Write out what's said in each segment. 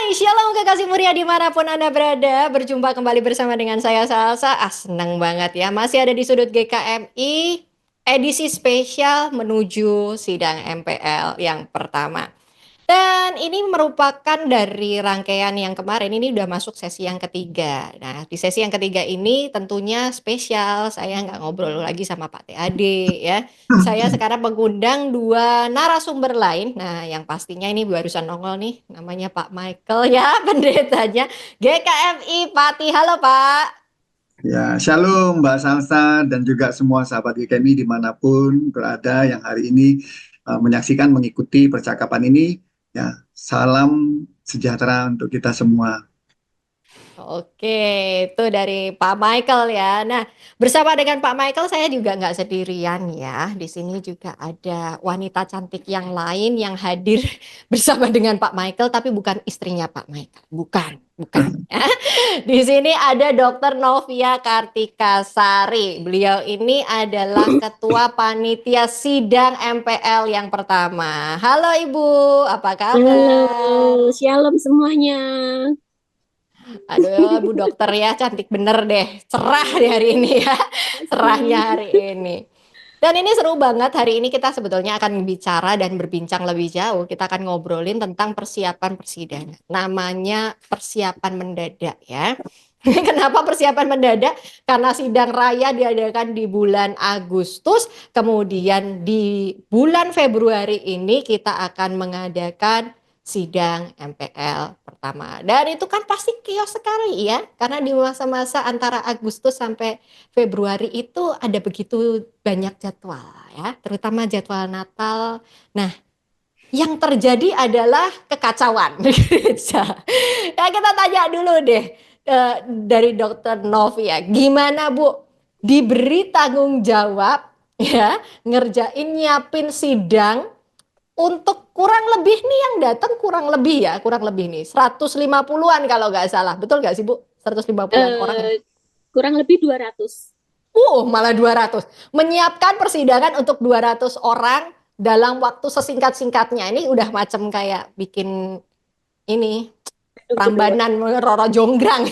Hai, shalom kekasih mulia dimanapun Anda berada. Berjumpa kembali bersama dengan saya Salsa. Seneng banget ya. Masih ada di sudut GKMI, edisi spesial menuju sidang MPL yang pertama. Dan ini merupakan dari rangkaian yang kemarin, ini udah masuk sesi yang ketiga. Nah, di sesi yang ketiga ini tentunya spesial, saya nggak ngobrol lagi sama Pak TAD ya. Saya sekarang mengundang dua narasumber lain. Nah, yang pastinya ini barusan nongol nih, namanya Pak Michael ya, pendetanya GKMI Pati. Halo Pak. Ya, shalom Mbak Salsa dan juga semua sahabat GKMI dimanapun berada yang hari ini menyaksikan, mengikuti percakapan ini. Ya, salam sejahtera untuk kita semua. Oke, itu dari Pak Michael ya. Nah, bersama dengan Pak Michael saya juga nggak sendirian ya. Di sini juga ada wanita cantik yang lain yang hadir bersama dengan Pak Michael, tapi bukan istrinya Pak Michael. Bukan, bukan. Ya. Di sini ada Dokter Novia Kartika Sari. Beliau ini adalah Ketua Panitia Sidang MPL yang pertama. Halo Ibu, apa Halo, kabar? shalom semuanya. Aduh, Bu Dokter ya, cantik bener deh. Cerah di hari ini ya. Cerahnya Kasih. hari ini. Dan ini seru banget, hari ini kita sebetulnya akan bicara dan berbincang lebih jauh. Kita akan ngobrolin tentang persiapan persidangan. Namanya persiapan mendadak ya. Kenapa persiapan mendadak? Karena sidang raya diadakan di bulan Agustus, kemudian di bulan Februari ini kita akan mengadakan sidang MPL pertama. Dan itu kan pasti kios sekali ya, karena di masa-masa antara Agustus sampai Februari itu ada begitu banyak jadwal ya, terutama jadwal Natal. Nah, yang terjadi adalah kekacauan. Ya kita tanya dulu deh dari Dokter Novi ya, gimana Bu diberi tanggung jawab ya ngerjain nyiapin sidang untuk kurang lebih nih yang datang kurang lebih ya, kurang lebih nih 150-an kalau nggak salah. Betul nggak sih Bu? 150-an orang ya? Eh, Kurang lebih 200. Malah 200. Menyiapkan persidangan untuk 200 orang dalam waktu sesingkat-singkatnya. Ini udah macam kayak bikin ini Aduh, gedor. Prambanan Roro Jonggrang.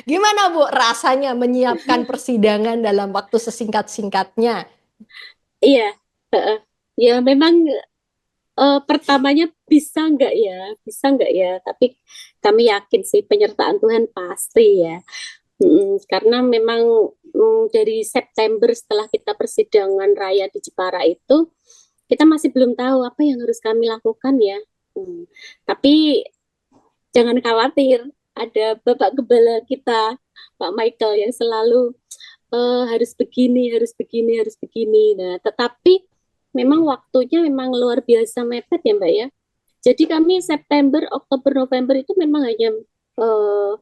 Gimana Bu rasanya menyiapkan persidangan dalam waktu sesingkat-singkatnya? Iya, heeh. Ya memang pertamanya bisa nggak ya. Tapi kami yakin sih penyertaan Tuhan pasti ya. Karena memang dari September setelah kita persidangan raya di Jepara itu, kita masih belum tahu apa yang harus kami lakukan ya. Tapi jangan khawatir, ada Bapak Gembala kita, Pak Michael yang selalu harus begini, harus begini, harus begini. Nah, tetapi memang waktunya memang luar biasa mepet ya Mbak ya. Jadi kami September, Oktober, November itu memang hanya uh,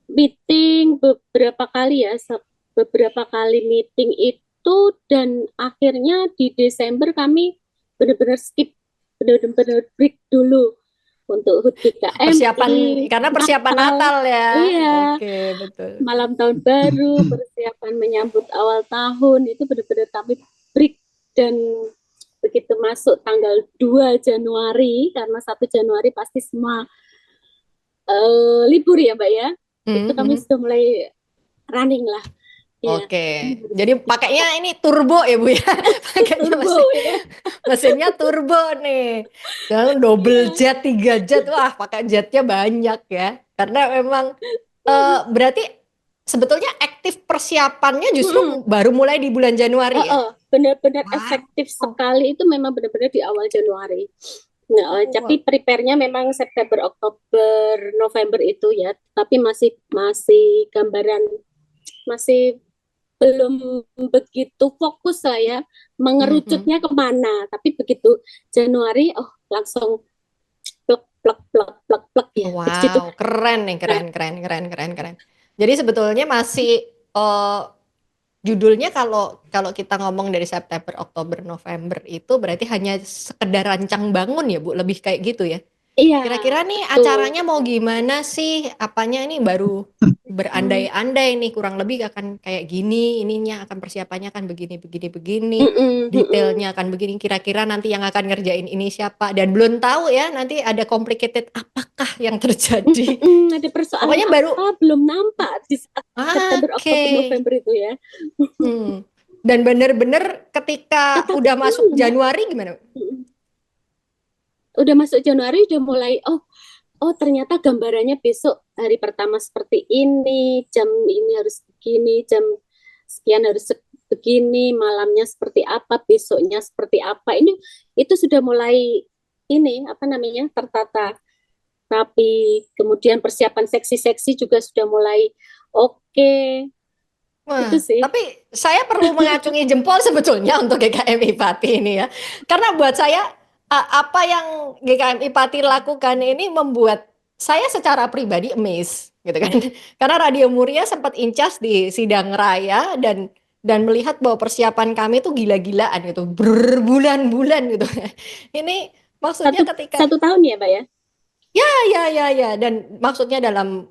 meeting beberapa kali ya, beberapa kali meeting itu dan akhirnya di Desember kami benar-benar skip, benar-benar break dulu untuk HUT Persiapan GKMI, karena persiapan Natal, Natal ya. iya, Oke, betul. malam tahun baru, persiapan menyambut awal tahun itu benar-benar kami break dan begitu masuk tanggal 2 Januari karena 1 Januari pasti semua libur ya Mbak ya. Itu kami Mm-hmm. sudah mulai running lah. Ya, Oke, jadi pakainya ini turbo ya Bu ya, pakainya turbo mesin, ya. mesinnya turbo nih, dan double Iya. jet, 3 jet, wah pakai jetnya banyak ya, karena memang berarti sebetulnya aktif persiapannya Mm-mm. justru baru mulai di bulan Januari ya? Benar-benar efektif Wow, sekali itu memang benar-benar di awal Januari. Nah, wow. tapi prepare-nya memang September, Oktober, November itu ya, tapi masih masih gambaran masih belum begitu fokus lah ya Mhm. mengerucutnya kemana. Tapi begitu Januari, oh langsung plek plek plek plek plek ya. Di situ. Wow, keren nih, Nah, keren, keren, keren, keren, keren. Jadi sebetulnya masih eh, judulnya kalau kalau kita ngomong dari September, Oktober, November itu berarti hanya sekedar rancang bangun ya Bu, lebih kayak gitu ya. Iya, Kira-kira nih betul. acaranya mau gimana sih? Apanya ini baru Hmm, berandai-andai nih, kurang lebih akan kayak gini, ininya akan persiapannya akan begini, begini, begini, mm-mm, mm-mm, detailnya akan begini. Kira-kira nanti yang akan ngerjain ini siapa? Dan belum tahu ya, nanti ada complicated apakah yang terjadi. mm-mm. Ada persoalan Pokoknya baru, apa belum nampak di saat September, oke. Oktober, November itu ya. Hmm. Dan bener-bener ketika Tetapi udah tahu masuk Mbak, Januari gimana? mm-mm. Udah masuk Januari udah mulai, oh ternyata gambarannya besok hari pertama seperti ini, jam ini harus begini, jam sekian harus begini, malamnya seperti apa, besoknya seperti apa. Ini itu sudah mulai ini apa namanya tertata rapi. Kemudian persiapan seksi-seksi juga sudah mulai oke. Itu Wah, sih. tapi saya perlu mengacungi jempol sebetulnya untuk GKMI Pati ini ya. Karena buat saya apa yang GKMI Pati lakukan ini membuat saya secara pribadi amazed gitu kan. Karena Radio Muria sempat incas di sidang raya dan melihat bahwa persiapan kami itu gila-gilaan gitu, berbulan-bulan gitu. Ini maksudnya Satu ketika satu tahun ya, Mbak ya? ya, dan maksudnya dalam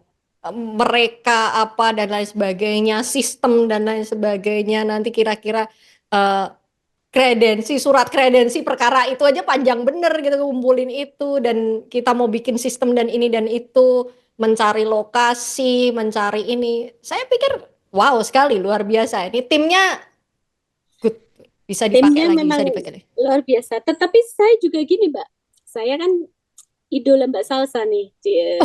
mereka apa dan lain sebagainya, sistem dan lain sebagainya, nanti kira-kira eh, surat kredensi perkara itu aja panjang bener gitu, kumpulin itu, dan kita mau bikin sistem dan ini dan itu, mencari lokasi, mencari ini. Saya pikir wow sekali, luar biasa. Ini timnya good, bisa dipakai Timnya lagi, bisa memang dipakai lagi. luar biasa. Tetapi saya juga gini, Mbak. Saya kan idola Mbak Salsa nih. Cie.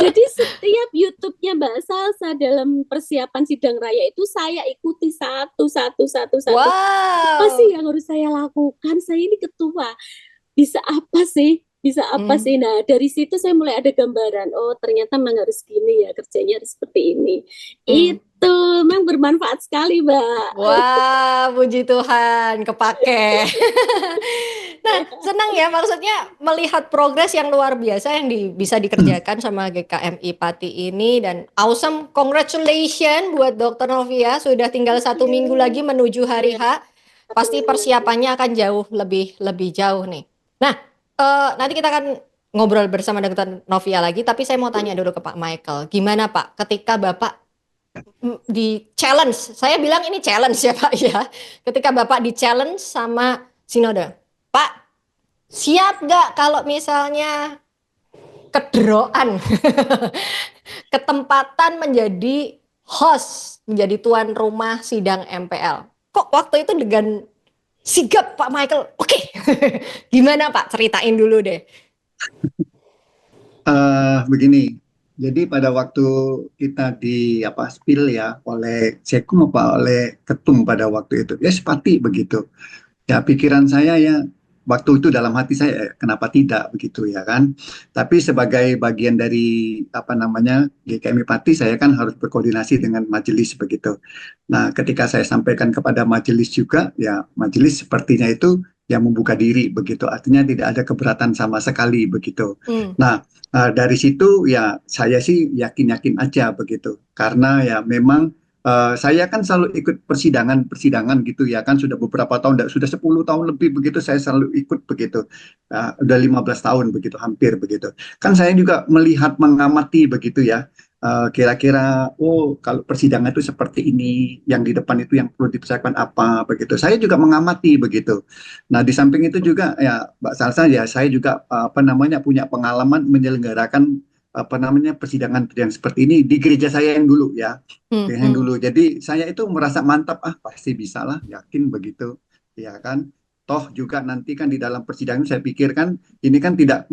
Jadi setiap YouTube-nya Mbak Salsa dalam persiapan sidang raya itu saya ikuti satu satu satu satu. Apa sih Wow. yang harus saya lakukan? Saya ini ketua. Bisa apa sih? Bisa apa Hmm, sih? Nah, dari situ saya mulai ada gambaran. Oh, ternyata memang harus gini ya, kerjanya harus seperti ini. hmm. Itu memang bermanfaat sekali, Mbak. Wah, puji Tuhan, kepake. Nah, senang ya maksudnya melihat progres yang luar biasa yang bisa dikerjakan sama GKMI Pati ini, dan awesome, congratulations buat Dokter Novia, sudah tinggal Thank 1 minggu lagi you. menuju hari Iya, H, satu pasti minggu lagi. persiapannya akan jauh lebih lebih jauh nih. Nah, nanti kita akan ngobrol bersama Dokter Novia lagi, tapi saya mau tanya dulu ke Pak Michael, gimana Pak ketika Bapak di challenge, saya bilang ini challenge ya Pak ya, ketika Bapak di challenge sama Sinode, Pak siap gak kalau misalnya kedroan ketempatan menjadi host, menjadi tuan rumah sidang MPL, kok waktu itu dengan sigap Pak Michael, oke. Gimana Pak, ceritain dulu deh. Begini, jadi pada waktu kita di apa spill ya oleh Sekum apa oleh Ketum pada waktu itu, ya sepati begitu. Ya pikiran saya ya waktu itu dalam hati saya kenapa tidak begitu ya kan. Tapi sebagai bagian dari apa namanya GKMI Pati saya kan harus berkoordinasi dengan majelis begitu. Nah ketika saya sampaikan kepada majelis juga ya majelis sepertinya itu yang membuka diri begitu. Artinya tidak ada keberatan sama sekali begitu. Hmm, Nah dari situ ya saya sih yakin-yakin aja begitu. Karena ya memang saya kan selalu ikut persidangan-persidangan gitu ya kan sudah beberapa tahun, sudah 10 tahun lebih begitu saya selalu ikut begitu. Udah 15 tahun begitu, hampir begitu. Kan saya juga melihat, mengamati begitu ya. Kira-kira, oh kalau persidangan itu seperti ini, yang di depan itu yang perlu dipersiapkan apa begitu. Saya juga mengamati begitu. Nah di samping itu juga ya Mbak Salsa ya saya juga apa namanya punya pengalaman menyelenggarakan apa namanya persidangan yang seperti ini di gereja saya yang dulu ya, hmm, yang hmm. dulu. Jadi saya itu merasa mantap, pasti bisa lah, yakin begitu, ya kan. Toh juga nanti kan di dalam persidangan saya pikir kan ini kan tidak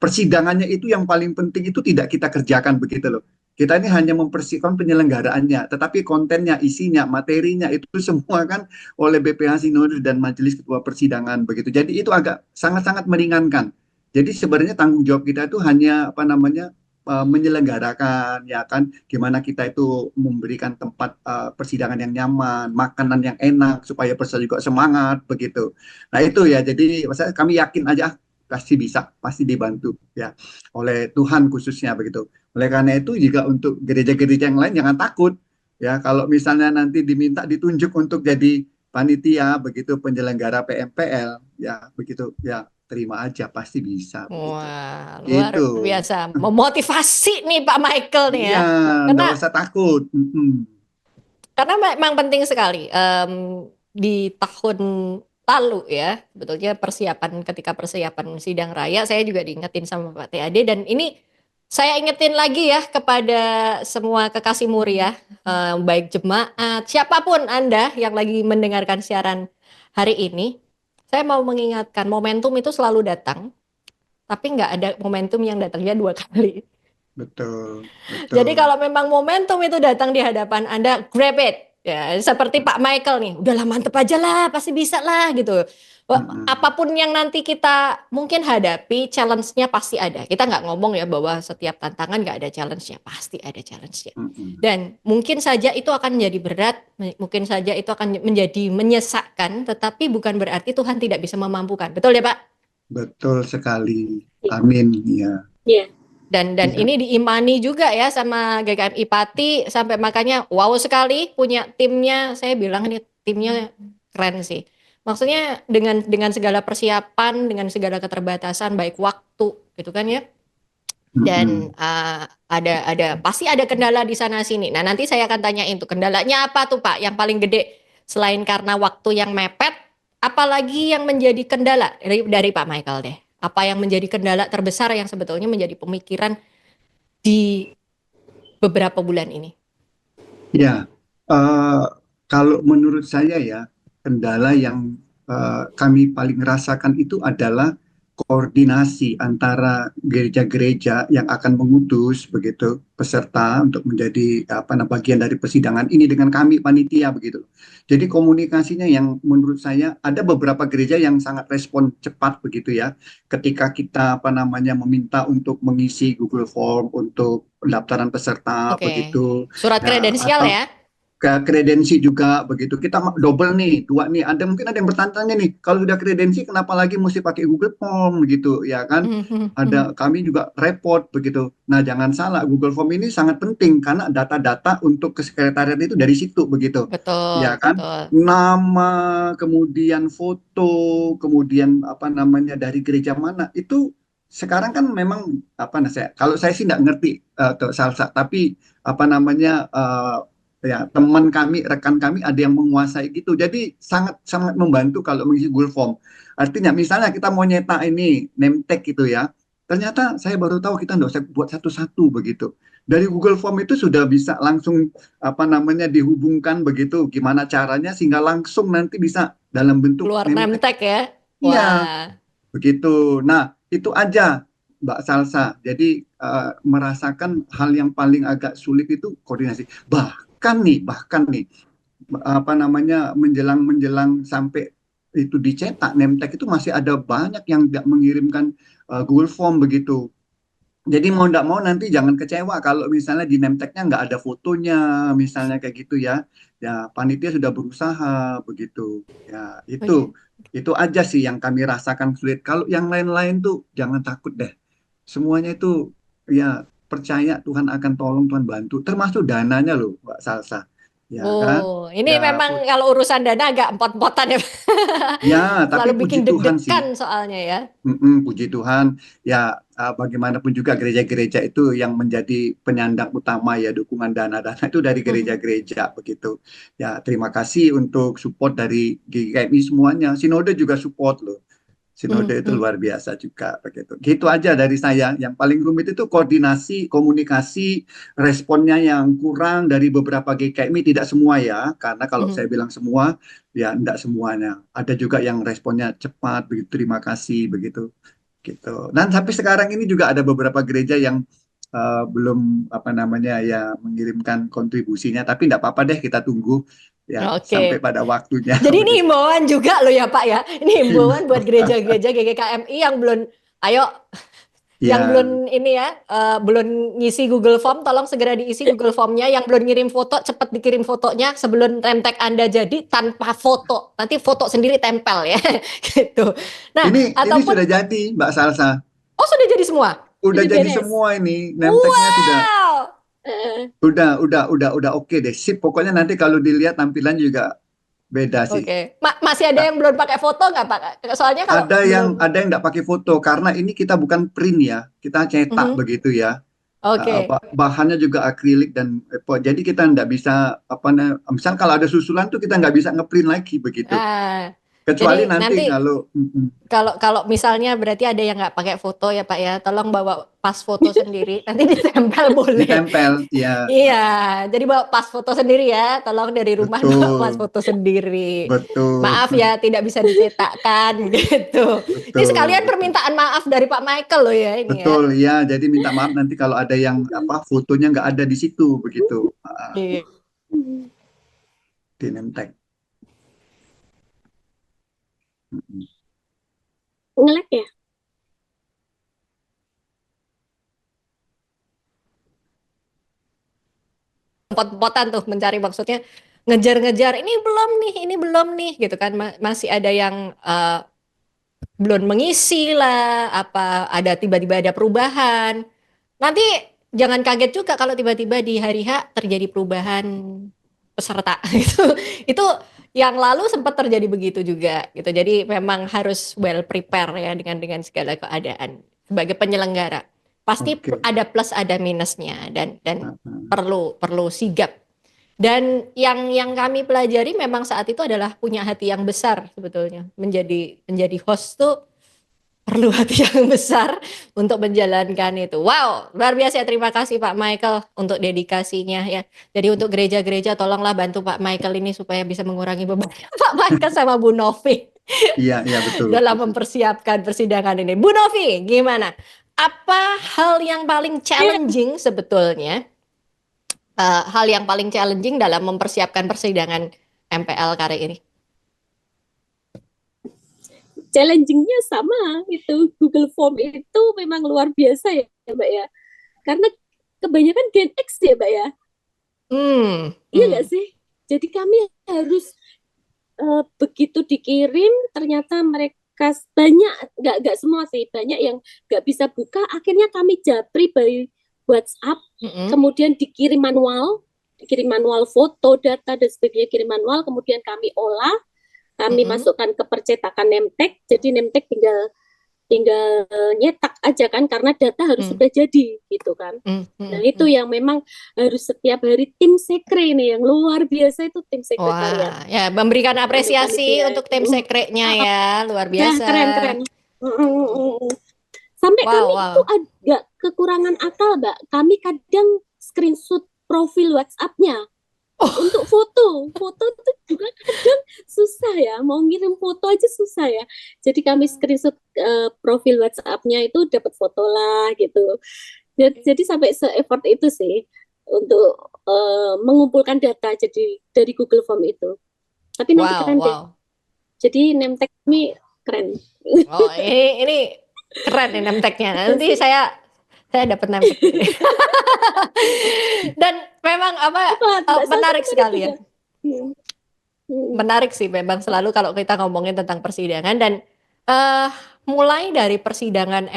persidangannya itu yang paling penting itu tidak kita kerjakan begitu loh. Kita ini hanya mempersiapkan penyelenggaraannya, tetapi kontennya, isinya, materinya itu semua kan oleh BPH Sinode dan Majelis Ketua Persidangan begitu. Jadi itu agak sangat-sangat meringankan. Jadi sebenarnya tanggung jawab kita itu hanya apa namanya menyelenggarakan ya kan gimana kita itu memberikan tempat persidangan yang nyaman, makanan yang enak supaya peserta juga semangat begitu. Nah itu ya jadi maksudnya kami yakin aja pasti bisa, pasti dibantu ya oleh Tuhan khususnya begitu. Oleh karena itu juga untuk gereja-gereja yang lain jangan takut ya kalau misalnya nanti diminta ditunjuk untuk jadi panitia begitu penyelenggara PMPL ya begitu ya terima aja pasti bisa begitu. Wah, luar Gitu. biasa. Memotivasi nih Pak Michael nih Iya, ya. nggak Karena usah takut. karena memang penting sekali di tahun lalu ya, sebetulnya persiapan ketika persiapan sidang raya saya juga diingetin sama Pak TAD dan ini saya ingetin lagi ya kepada semua kekasih muria, baik jemaat, siapapun Anda yang lagi mendengarkan siaran hari ini, saya mau mengingatkan momentum itu selalu datang, tapi nggak ada momentum yang datangnya dua kali. Betul, Jadi betul. kalau memang momentum itu datang di hadapan Anda, grab it. Ya, seperti Pak Michael nih, udahlah mantep aja lah, pasti bisa lah gitu. Mm-mm, Apapun yang nanti kita mungkin hadapi, challenge-nya pasti ada. Kita nggak ngomong ya bahwa setiap tantangan nggak ada challenge-nya, pasti ada challenge-nya. mm-mm. Dan mungkin saja itu akan menjadi berat, mungkin saja itu akan menjadi menyesakkan, tetapi bukan berarti Tuhan tidak bisa memampukan. Betul ya Pak? Betul sekali. Iya. Amin. Ya. Iya. Dan Bisa. ini diimani juga ya sama GKMI Pati sampai makanya wow sekali punya timnya. Saya bilang ini timnya keren sih. Maksudnya dengan segala persiapan, dengan segala keterbatasan baik waktu gitu kan ya. Dan Mm-mm. ada pasti ada kendala di sana sini. Nah, nanti saya akan tanyain tuh kendalanya apa tuh Pak yang paling gede selain karena waktu yang mepet, apalagi yang menjadi kendala dari Pak Michael deh. Apa yang menjadi kendala terbesar yang sebetulnya menjadi pemikiran di beberapa bulan ini. Ya, eh, kalau menurut saya ya, kendala yang kami paling rasakan itu adalah koordinasi antara gereja-gereja yang akan mengutus begitu peserta untuk menjadi bagian dari persidangan ini dengan kami panitia begitu. Jadi komunikasinya yang menurut saya ada beberapa gereja yang sangat respon cepat begitu ya. Ketika kita meminta untuk mengisi Google Form untuk pendaftaran peserta Oke. begitu Surat ya, kredensial atau ya. kredensi juga begitu. Kita double nih, dua nih. Mungkin ada yang bertanya nih, kalau sudah kredensi kenapa lagi mesti pakai Google Form gitu, ya kan? Kami juga repot begitu. Nah, jangan salah, Google Form ini sangat penting karena data-data untuk kesekretariat itu dari situ begitu. Ya Betul, kan? betul. Nama, kemudian foto, kemudian dari gereja mana itu sekarang kan memang kalau saya sih nggak ngerti Salsa, tapi ya teman kami, rekan kami ada yang menguasai gitu. Jadi sangat sangat membantu kalau mengisi Google Form. Artinya misalnya kita mau nyetak ini name tag gitu ya. Ternyata saya baru tahu kita nggak usah buat satu-satu begitu. Dari Google Form itu sudah bisa langsung dihubungkan begitu. Gimana caranya sehingga langsung nanti bisa dalam bentuk Keluar name name tag. tag ya. Iya, Wah. begitu. Nah, itu aja Mbak Salsa. Jadi merasakan hal yang paling agak sulit itu koordinasi. Bahkan nih menjelang sampai itu dicetak name tag itu masih ada banyak yang tidak mengirimkan Google Form begitu. Jadi mau tidak mau nanti jangan kecewa kalau misalnya di name tag-nya nggak ada fotonya, misalnya kayak gitu ya. Ya panitia sudah berusaha begitu. Ya itu Oke. itu aja sih yang kami rasakan sulit. Kalau yang lain-lain tuh jangan takut deh. Semuanya itu ya percaya Tuhan akan tolong, Tuhan bantu. Termasuk dananya loh, Mbak Salsa. Ya kan? Oh, ini Ya, memang kalau urusan dana agak empot-empotan ya. ya tapi Selalu puji bikin Tuhan sih. deg-degan soalnya ya. Puji Tuhan, ya bagaimanapun juga gereja-gereja itu yang menjadi penyandang utama ya dukungan dana-dana itu dari gereja-gereja begitu. Ya terima kasih untuk support dari GKMI semuanya. Sinode juga support loh. Sinode itu luar biasa juga begitu. Gitu aja dari saya. Yang paling rumit itu koordinasi, komunikasi, responnya yang kurang dari beberapa GKMI, tidak semua ya. Karena kalau saya bilang semua, ya enggak semuanya. Ada juga yang responnya cepat, begitu terima kasih begitu. Gitu. Dan sampai sekarang ini juga ada beberapa gereja yang belum ya mengirimkan kontribusinya, tapi enggak apa-apa deh, kita tunggu ya sampai Oke. pada waktunya Jadi ini begitu. himbauan juga loh ya Pak ya. Ini himbauan buat gereja-gereja GKMI yang belum, ayo, yang Ya, belum ini ya, belum ngisi Google Form, tolong segera diisi Google Formnya. Yang belum ngirim foto, cepat dikirim fotonya sebelum name tag Anda jadi tanpa foto. Nanti foto sendiri tempel ya, gitu. Nah, ini ataupun, sudah jadi, Mbak Salsa. oh sudah jadi semua? Udah Sudah jadi beres. semua ini, name tag-nya sudah, Eh, udah oke deh. Sip. Pokoknya nanti kalau dilihat tampilan juga beda sih. Oke. Masih ada yang belum pakai foto nggak Pak? Soalnya kalau belum. Ada yang nggak pakai foto karena ini kita bukan print ya, kita cetak Mhm. begitu ya. Oke. Bahannya juga akrilik dan jadi kita nggak bisa misal kalau ada susulan tuh kita nggak bisa ngeprint lagi begitu. Ah, Kecuali jadi nanti nanti kalau kalau kalau misalnya berarti ada yang nggak pakai foto ya Pak ya, tolong bawa pas foto sendiri, nanti ditempel boleh. ditempel ya. Iya, jadi bawa pas foto sendiri ya, tolong dari rumah bawa pas Betul, foto sendiri. betul, Maaf ya, tidak bisa dicetakkan gitu. Ini betul, sekalian betul. permintaan maaf dari Pak Michael loh ya ini ya. Betul ya, jadi minta maaf nanti kalau ada yang fotonya nggak ada di situ begitu. Iya. Di name tag. Ngelek ya? Empot-empotan tuh mencari maksudnya ngejar-ngejar ini belum nih gitu kan. Masih ada yang belum mengisi lah, apa ada tiba-tiba ada perubahan. Nanti jangan kaget juga kalau tiba-tiba di hari H terjadi perubahan peserta itu. Itu yang lalu sempat terjadi begitu juga gitu. Jadi memang harus well prepare ya dengan segala keadaan sebagai penyelenggara. Pasti Oke. ada plus ada minusnya dan Nah, perlu sigap. Dan yang kami pelajari memang saat itu adalah punya hati yang besar sebetulnya. Menjadi host tuh perlu hati yang besar untuk menjalankan itu. Wow, luar biasa. Terima kasih Pak Michael untuk dedikasinya ya. Jadi untuk gereja-gereja tolonglah bantu Pak Michael ini supaya bisa mengurangi beban Pak Michael sama Bu Novi iya betul. dalam mempersiapkan persidangan ini. Bu Novi, gimana? Apa hal yang paling Ya, challenging sebetulnya? Hal yang paling challenging dalam mempersiapkan persidangan MPL kali ini? challenging-nya sama itu. Google Form itu memang luar biasa ya, Mbak ya. Karena kebanyakan Gen X ya, Mbak ya. Iya nggak sih? Jadi kami harus begitu dikirim, ternyata mereka banyak, nggak semua sih, banyak yang nggak bisa buka. Akhirnya kami japri by WhatsApp, kemudian dikirim manual foto, data dan sebagainya, kirim manual, kemudian kami olah, kami masukkan ke percetakan nemtek. Jadi nemtek tinggal nyetak aja kan, karena data harus sudah jadi gitu kan. Nah itu yang memang harus setiap hari tim sekre ini yang luar biasa, itu tim sekretariat. Wah, ya memberikan apresiasi Panitia untuk itu. tim sekretnya ya, luar Ya biasa. keren. Sampai kami itu Wow. agak kekurangan akal, Mbak. Kami kadang screenshot profil WhatsApp-nya untuk foto itu juga kadang susah ya, mau ngirim foto aja susah ya. Jadi kami screenshot profil WhatsApp-nya itu dapat foto lah gitu. Jadi sampai se-effort itu sih untuk mengumpulkan data jadi dari Google Form itu. Tapi nanti keren deh. Jadi name tag kami keren. Oh, ini keren nih name tag-nya. Nanti saya dapat name tag. Dan memang menarik sekali ya. Menarik sih memang selalu kalau kita ngomongin tentang persidangan dan mulai dari persidangan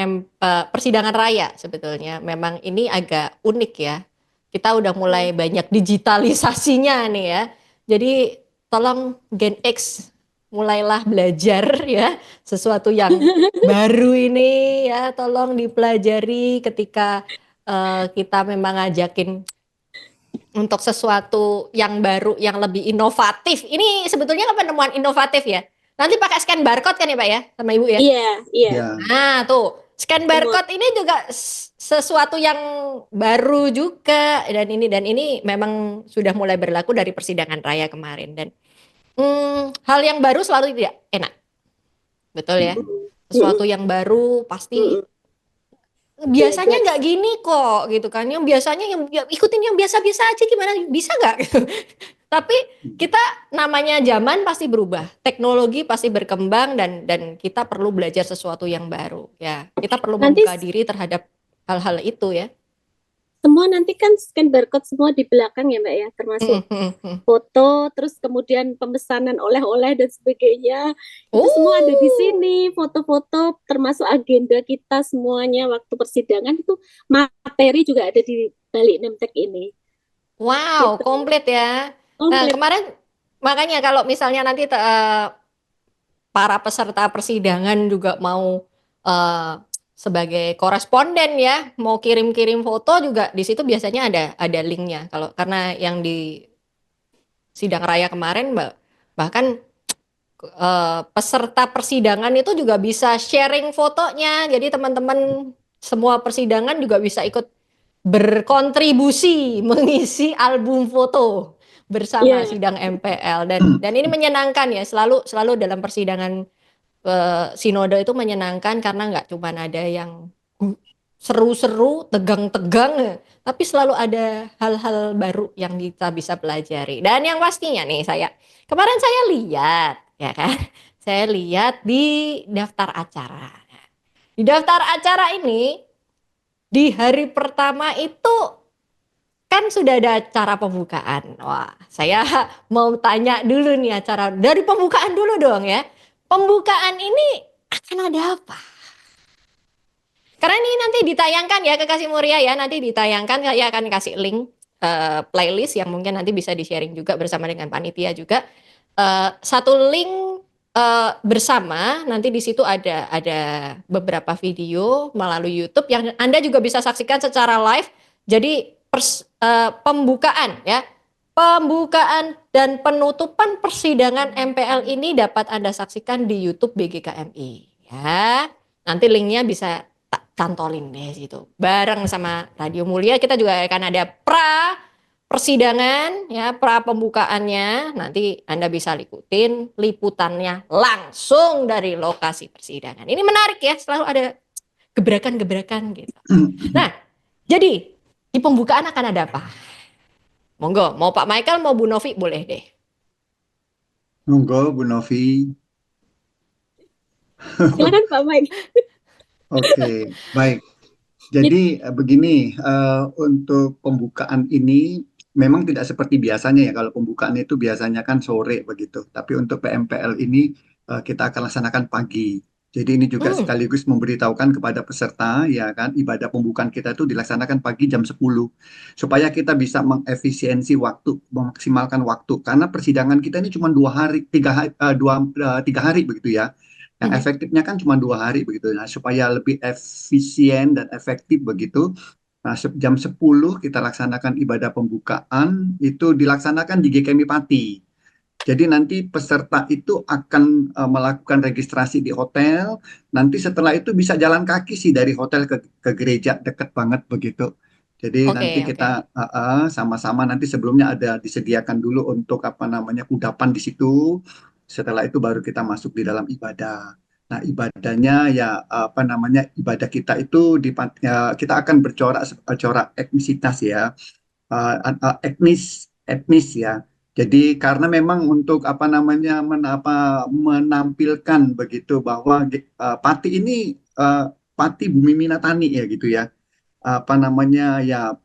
raya sebetulnya memang ini agak unik ya. Kita udah mulai banyak digitalisasinya nih ya. Jadi tolong Gen X mulailah belajar ya sesuatu yang baru ini ya, tolong dipelajari ketika kita memang ngajakin untuk sesuatu yang baru, yang lebih inovatif. Ini sebetulnya kan penemuan inovatif ya. Nanti pakai scan barcode kan ya Pak ya, sama Ibu ya? Iya. Nah tuh, scan barcode ini juga sesuatu yang baru juga. Dan ini memang sudah mulai berlaku dari persidangan raya kemarin. Dan hal yang baru selalu tidak enak. Betul ya? Sesuatu yang baru pasti biasanya nggak gini kok gitu kan, yang biasanya yang ikutin yang biasa-biasa aja gimana bisa nggak gitu. Tapi kita namanya zaman pasti berubah, teknologi pasti berkembang dan kita perlu belajar sesuatu yang baru ya, kita perlu membuka diri terhadap hal-hal itu ya. Semua nanti kan scan barcode semua di belakang ya Mbak ya, termasuk foto, terus kemudian pemesanan oleh-oleh dan sebagainya. Itu semua ada di sini, foto-foto termasuk agenda kita semuanya waktu persidangan, itu materi juga ada di balik name tag ini. Wow, komplit ya. Nah, kemarin makanya kalau misalnya nanti para peserta persidangan juga mau eh, sebagai koresponden ya, mau kirim-kirim foto juga di situ biasanya ada linknya. Kalau karena yang di sidang raya kemarin bahkan peserta persidangan itu juga bisa sharing fotonya. Jadi teman-teman semua persidangan juga bisa ikut berkontribusi mengisi album foto bersama Iya, sidang MPL dan ini menyenangkan ya, selalu dalam persidangan sinode itu menyenangkan karena nggak cuma ada yang seru-seru, tegang-tegang, tapi selalu ada hal-hal baru yang kita bisa pelajari. Dan yang pastinya nih kemarin saya lihat ya kan, saya lihat di daftar acara. Di daftar acara ini di hari pertama itu kan sudah ada acara pembukaan. Wah, saya mau tanya dulu nih acara dari pembukaan dulu dong ya. Pembukaan ini akan ada apa? Karena ini nanti ditayangkan ya Kekasih Muria ya, nanti ditayangkan saya akan kasih link playlist yang mungkin nanti bisa di-sharing juga bersama dengan panitia juga. Satu link bersama nanti di situ ada beberapa video melalui YouTube yang Anda juga bisa saksikan secara live. Jadi pembukaan ya. Pembukaan dan penutupan persidangan MPL ini dapat Anda saksikan di YouTube BGKMI ya. Nanti linknya bisa tak cantolin deh situ. Bareng sama Radio Mulia kita juga akan ada persidangan ya, pra pembukaannya. Nanti Anda bisa ikutin liputannya langsung dari lokasi persidangan. Ini menarik ya, selalu ada gebrakan-gebrakan gitu. Nah, jadi di pembukaan akan ada apa? Monggo, mau Pak Michael, mau Bu Novi, boleh deh. Monggo Bu Novi. silakan Pak Mike. Oke, baik. Jadi begini, untuk pembukaan ini memang tidak seperti biasanya ya. Kalau pembukaan itu biasanya kan sore begitu. Tapi untuk PMPL ini kita akan laksanakan pagi. Jadi ini juga Hmm, sekaligus memberitahukan kepada peserta ya kan ibadah pembukaan kita itu dilaksanakan pagi jam 10 supaya kita bisa mengefisiensi waktu, memaksimalkan waktu karena persidangan kita ini cuma 2 hari, 3 hari, 3 hari begitu ya. Yang mhm. efektifnya kan cuma 2 hari begitu. Nah, supaya lebih efisien dan efektif begitu, nah, jam 10 kita laksanakan ibadah pembukaan, itu dilaksanakan di GKMI Pati. Jadi nanti peserta itu akan melakukan registrasi di hotel. Nanti setelah itu bisa jalan kaki sih dari hotel ke gereja dekat banget begitu. Jadi nanti Oke, oke. kita sama-sama nanti sebelumnya ada disediakan dulu untuk apa namanya kudapan di situ. Setelah itu baru kita masuk di dalam ibadah. Nah, ibadahnya ya apa namanya ibadah kita itu kita akan corak etnisitas ya, etnis ya. Jadi karena memang untuk apa namanya menampilkan begitu bahwa Pati ini Pati Bumi Minatani ya gitu ya. Apa namanya ya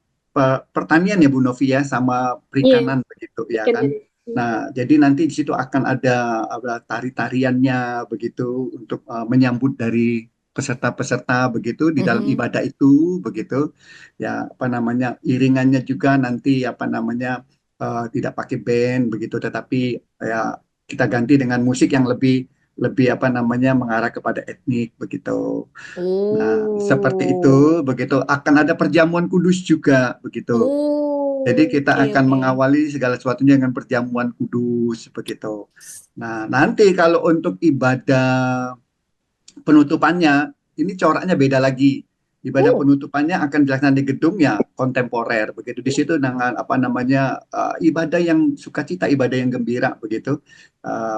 pertanian ya Bu Novi ya sama Iya, perikanan begitu ya kan kan. Nah, jadi nanti di situ akan ada tari-tariannya begitu untuk menyambut dari peserta-peserta begitu di dalam Mhm. ibadah itu begitu. Ya, apa namanya iringannya juga nanti apa namanya tidak pakai band begitu tetapi ya kita ganti dengan musik yang lebih lebih apa namanya mengarah kepada etnik begitu. Nah, seperti Oh, itu, begitu akan ada perjamuan kudus juga, begitu. Jadi oh, kita oke, akan oke. mengawali segala sesuatunya dengan perjamuan kudus, begitu. Nah, nanti kalau untuk ibadah penutupannya, ini coraknya beda lagi. Ibadah Uh, penutupannya akan dilaksanakan di gedung ya kontemporer, begitu. Di situ dengan apa namanya ibadah yang sukacita, ibadah yang gembira, begitu.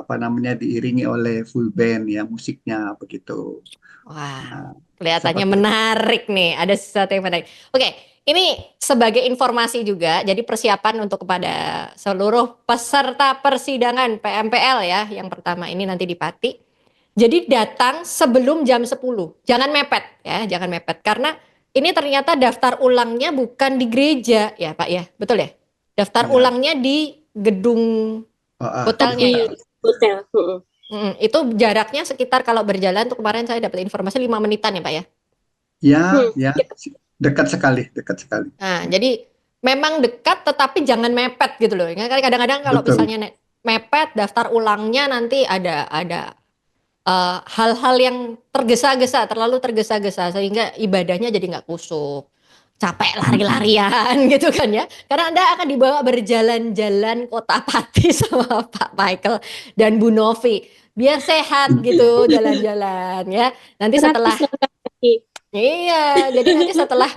Apa namanya diiringi oleh full band ya musiknya, begitu. Wah, Nah, kelihatannya seperti itu. menarik nih. Ada sesuatu yang menarik. Oke, ini sebagai informasi juga, jadi persiapan untuk kepada seluruh peserta persidangan PMPL ya, yang pertama ini nanti di Pati. Jadi datang sebelum jam 10. Jangan mepet ya, jangan mepet. Karena ini ternyata daftar ulangnya bukan di gereja ya Pak ya, betul ya? Daftar Ya. ulangnya di gedung Di hotelnya di hotel. ini. hotel. Itu jaraknya sekitar kalau berjalan tuh kemarin saya dapat informasi 5 menitan ya Pak ya. Ya, ya, Kita, dekat sekali, dekat sekali. Nah, jadi memang dekat tetapi jangan mepet gitu loh. Kadang-kadang kalau Betul. misalnya mepet, daftar ulangnya nanti ada hal-hal yang tergesa-gesa, terlalu tergesa-gesa sehingga ibadahnya jadi nggak kusuk, capek Mm-mm. lari-larian gitu kan ya. Karena Anda akan dibawa berjalan-jalan kota Pati sama Pak Michael dan Bu Novi. Biar sehat gitu jalan-jalan ya. Nanti setelah 100 langkah kaki. iya, jadi nanti setelah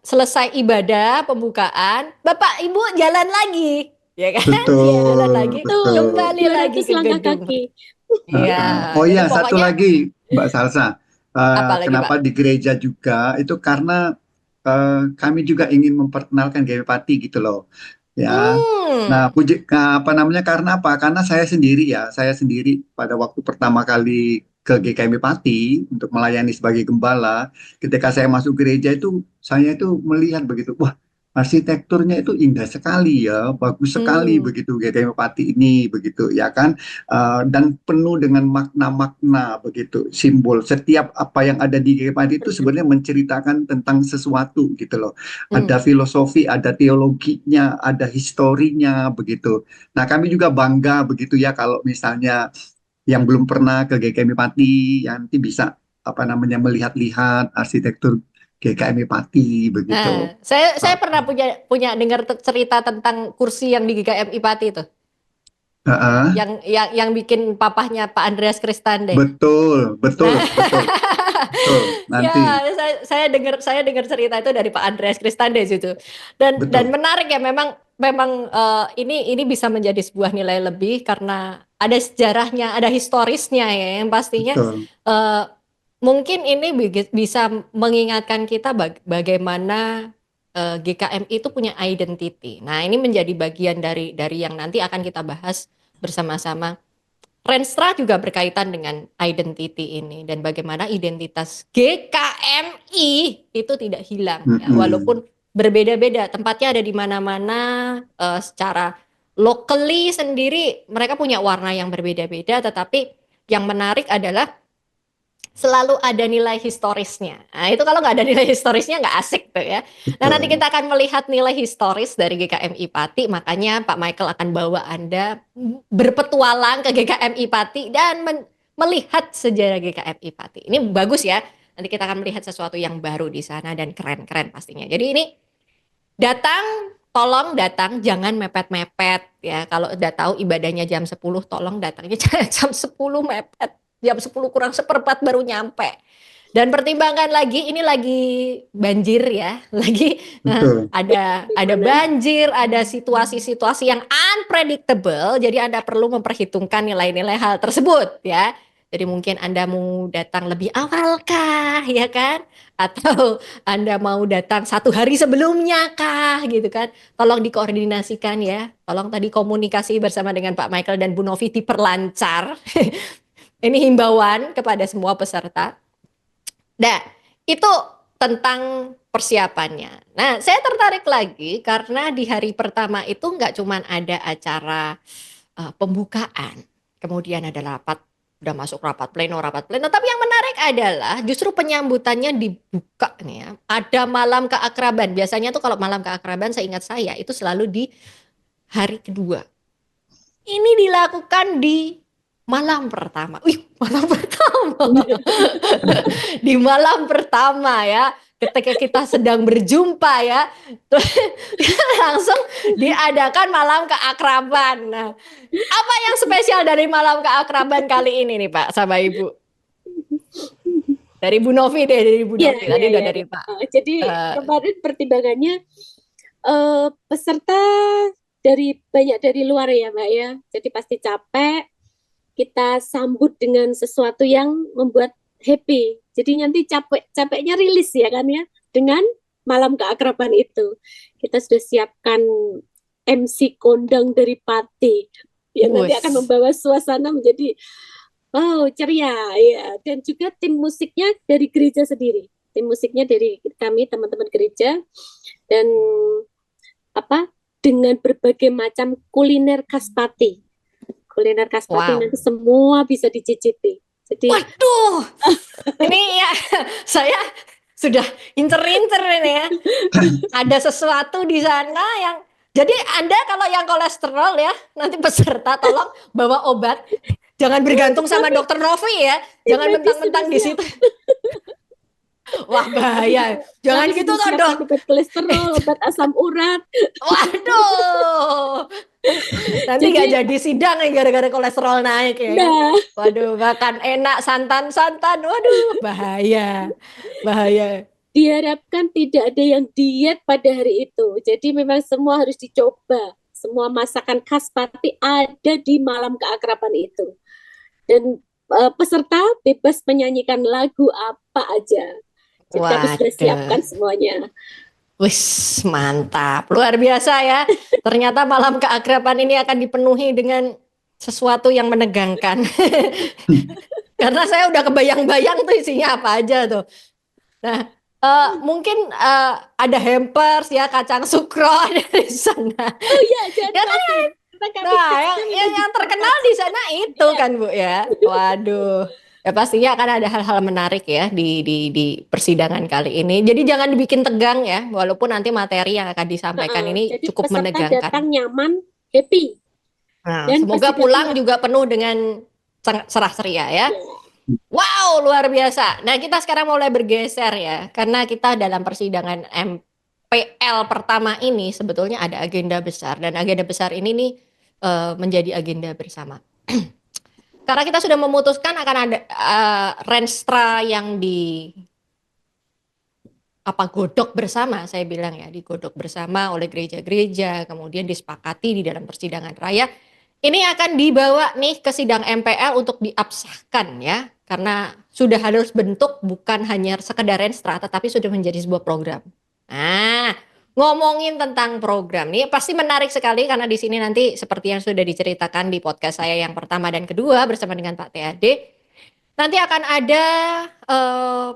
selesai ibadah pembukaan, Bapak Ibu jalan lagi, ya kan? Jalan Betul, lagi, betul. kembali lagi 200 ke langkah gedung. kaki. Iya, Oh jadi iya, satu pokoknya lagi, Mbak Salsa. apa lagi Pak? Kenapa di gereja juga? Itu karena kami juga ingin memperkenalkan GMI Pati gitu loh. Ya. Nah, Hmm, apa namanya? Karena apa? Karena saya sendiri pada waktu pertama kali ke GKMI Pati untuk melayani sebagai gembala, ketika saya masuk gereja itu, saya itu melihat begitu, wah, arsitekturnya itu indah sekali ya, bagus sekali hmm, begitu GKMI Pati ini begitu ya kan. Dan penuh dengan makna-makna begitu, simbol setiap apa yang ada di GKMI itu sebenarnya menceritakan tentang sesuatu gitu loh, ada hmm. filosofi, ada teologinya, ada historinya begitu. Nah, kami juga bangga begitu ya kalau misalnya yang belum pernah ke GKMI Pati ya nanti bisa apa namanya melihat-lihat arsitektur GKMI Pati begitu. Nah, saya pernah punya punya dengar cerita tentang kursi yang di GKMI Pati itu, Heeh. yang bikin papahnya Pak Andreas Kristande. Betul, betul, Nah, betul, betul. ya, Nanti saya dengar cerita itu dari Pak Andreas Kristande situ. Dan betul. menarik ya, memang ini bisa menjadi sebuah nilai lebih karena ada sejarahnya, ada historisnya ya, yang pastinya Betul. eh, mungkin ini bisa mengingatkan kita bagaimana GKMI itu punya identity. Nah, ini menjadi bagian dari yang nanti akan kita bahas bersama-sama. Renstra juga berkaitan dengan identity ini dan bagaimana identitas GKMI itu tidak hilang ya, Mm-mm. walaupun berbeda-beda tempatnya ada di mana-mana, secara locally sendiri mereka punya warna yang berbeda-beda, tetapi yang menarik adalah selalu ada nilai historisnya. Nah, itu kalau nggak ada nilai historisnya nggak asik tuh ya. Nah, nanti Betul. kita akan melihat nilai historis dari GKMI Pati, makanya Pak Michael akan bawa Anda berpetualang ke GKMI Pati dan melihat sejarah GKMI Pati. Ini bagus ya. Nanti kita akan melihat sesuatu yang baru di sana dan keren-keren pastinya. Jadi ini datang, tolong datang, jangan mepet-mepet ya. Kalau udah tahu ibadahnya jam 10, tolong datangnya jam 10 mepet. Jam 10 kurang seperempat baru nyampe. Dan pertimbangkan lagi, ini lagi banjir ya, lagi Betul. ada Gimana? banjir, ada situasi-situasi yang unpredictable, jadi Anda perlu memperhitungkan nilai-nilai hal tersebut ya. Jadi mungkin Anda mau datang lebih awal kah, ya kan? Atau Anda mau datang 1 hari sebelumnya kah, gitu kan? Tolong dikoordinasikan ya. Tolong tadi komunikasi bersama dengan Pak Michael dan Bu Novi diperlancar. Ini himbauan kepada semua peserta. Nah, itu tentang persiapannya. Nah, saya tertarik lagi karena di hari pertama itu nggak cuman ada acara pembukaan, kemudian ada rapat, udah masuk rapat pleno. Tapi yang menarik adalah justru penyambutannya dibuka nih ya. Ada malam keakraban. Biasanya tuh kalau malam keakraban, seingat saya itu selalu di hari kedua. Ini dilakukan di malam pertama. Wih, malam pertama. Di malam pertama ya, ketika kita sedang berjumpa ya, langsung diadakan malam keakraban. Nah, apa yang spesial dari malam keakraban kali ini nih Pak sama Ibu? Dari Bu Novi deh, dari Bu Iya, Novi. iya, Tadi udah iya. dari Pak. Jadi eh, kemarin pertimbangannya peserta banyak dari luar ya, Mbak ya. Jadi pasti capek, kita sambut dengan sesuatu yang membuat happy. Jadi nanti capeknya rilis ya kan ya dengan malam keakraban itu. Kita sudah siapkan MC kondang dari Pati yang nanti akan Bus. membawa suasana menjadi ceria ya, dan juga tim musiknya dari gereja sendiri. Tim musiknya dari kami teman-teman gereja dan apa dengan berbagai macam kuliner khas Pati. Kuliner khas Pati Wow. nanti semua bisa dicicipi. Jadi Waduh, ini ya saya sudah incer-incer ini ya. Ada sesuatu di sana yang Jadi Anda kalau yang kolesterol ya, nanti peserta tolong bawa obat. Jangan bergantung sama dokter Novi ya. Jangan medis sudah mentang-mentang di siap. situ. Wah bahaya. Jangan Kami gitu sudah toh siapkan dok. obat kolesterol, obat asam urat. Waduh. Nanti nggak Jadi, jadi sidang nih gara-gara kolesterol naik ya kan. nah, Waduh, makan enak santan-santan. Waduh, bahaya. Bahaya. diharapkan tidak ada yang diet pada hari itu. Jadi memang semua harus dicoba. Semua masakan khas Pati ada di malam keakraban itu. Dan peserta bebas menyanyikan lagu apa aja. Jadi kami sudah siapkan Waduh. semuanya. Wis, mantap. Luar biasa ya. Ternyata malam keakraban ini akan dipenuhi dengan sesuatu yang menegangkan. Karena saya udah kebayang-bayang tuh isinya apa aja tuh. Nah, mungkin ada hampers ya, kacang sukro di sana. Oh iya, jangan Ya kan? khawatir. Karena kami Nah, kecil yang terkenal di sana itu kan Bu ya. Waduh. Ya pastinya akan ada hal-hal menarik ya di persidangan kali ini. Jadi jangan dibikin tegang ya, walaupun nanti materi yang akan disampaikan ini Jadi cukup peserta menegangkan. datang nyaman, happy. Nah, Dan semoga pasti pulang dapat. juga penuh dengan serah ceria ya. Ya. Wow, luar biasa. Nah, kita sekarang mulai bergeser ya, karena kita dalam persidangan MPL pertama ini sebetulnya ada agenda besar, dan agenda besar ini nih menjadi agenda bersama. Karena kita sudah memutuskan akan ada renstra yang godok bersama, saya bilang ya, digodok bersama oleh gereja-gereja, kemudian disepakati di dalam persidangan raya. Ini akan dibawa nih ke sidang MPL untuk diabsahkan ya, karena sudah harus bentuk bukan hanya sekedar renstra, tetapi sudah menjadi sebuah program. Nah, ngomongin tentang program nih pasti menarik sekali, karena di sini nanti seperti yang sudah diceritakan di podcast saya yang pertama dan kedua bersama dengan Pak TAD, nanti akan ada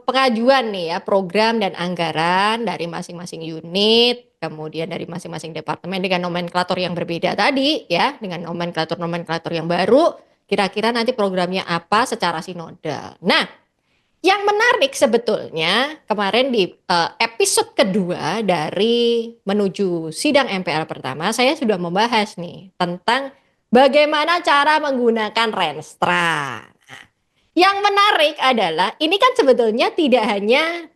pengajuan nih ya, program dan anggaran dari masing-masing unit, kemudian dari masing-masing departemen dengan nomenklatur yang berbeda tadi ya, dengan nomenklatur-nomenklatur yang baru, kira-kira nanti programnya apa secara sinodal. Nah, yang menarik sebetulnya kemarin di episode kedua dari menuju sidang MPL pertama, saya sudah membahas nih tentang bagaimana cara menggunakan renstra. Yang menarik adalah ini kan sebetulnya tidak hanya